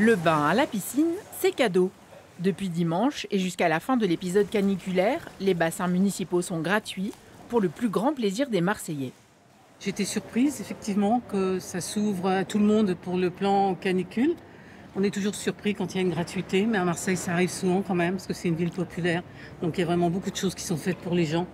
Le bain à la piscine, c'est cadeau. Depuis dimanche et jusqu'à la fin de l'épisode caniculaire, les bassins municipaux sont gratuits pour le plus grand plaisir des Marseillais. J'étais surprise effectivement que ça s'ouvre à tout le monde pour le plan canicule. On est toujours surpris quand il y a une gratuité, mais à Marseille ça arrive souvent quand même parce que c'est une ville populaire. Donc il y a vraiment beaucoup de choses qui sont faites pour les gens.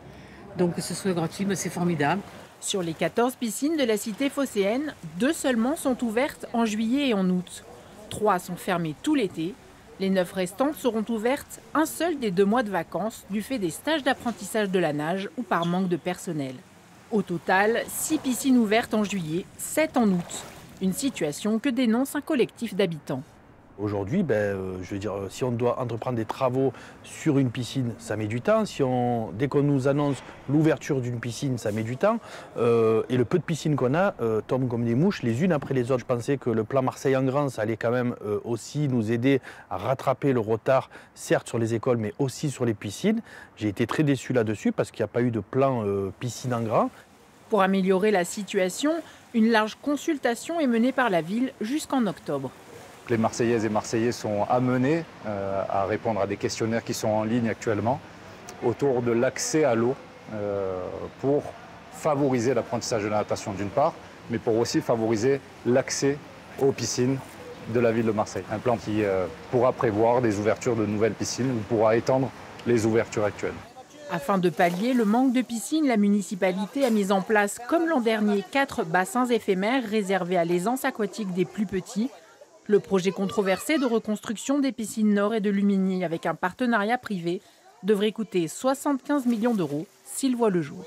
Donc que ce soit gratuit, c'est formidable. Sur les 14 piscines de la cité phocéenne, 2 seulement sont ouvertes en juillet et en août. 3 sont fermées tout l'été. Les 9 restantes seront ouvertes un seul des 2 mois de vacances du fait des stages d'apprentissage de la nage ou par manque de personnel. Au total, 6 piscines ouvertes en juillet, 7 en août. Une situation que dénonce un collectif d'habitants. Aujourd'hui, si on doit entreprendre des travaux sur une piscine, ça met du temps. Dès qu'on nous annonce l'ouverture d'une piscine, ça met du temps. Et le peu de piscines qu'on a tombent comme des mouches les unes après les autres. Je pensais que le plan Marseille en grand, ça allait quand même aussi nous aider à rattraper le retard, certes sur les écoles, mais aussi sur les piscines. J'ai été très déçu là-dessus parce qu'il n'y a pas eu de plan piscine en grand. Pour améliorer la situation, une large consultation est menée par la ville jusqu'en octobre. Les Marseillaises et Marseillais sont amenés à répondre à des questionnaires qui sont en ligne actuellement autour de l'accès à l'eau pour favoriser l'apprentissage de la natation d'une part, mais pour aussi favoriser l'accès aux piscines de la ville de Marseille. Un plan qui pourra prévoir des ouvertures de nouvelles piscines ou pourra étendre les ouvertures actuelles. Afin de pallier le manque de piscines, la municipalité a mis en place, comme l'an dernier, 4 bassins éphémères réservés à l'aisance aquatique des plus petits. Le projet controversé de reconstruction des piscines Nord et de Lumini avec un partenariat privé devrait coûter 75 millions d'euros s'il voit le jour.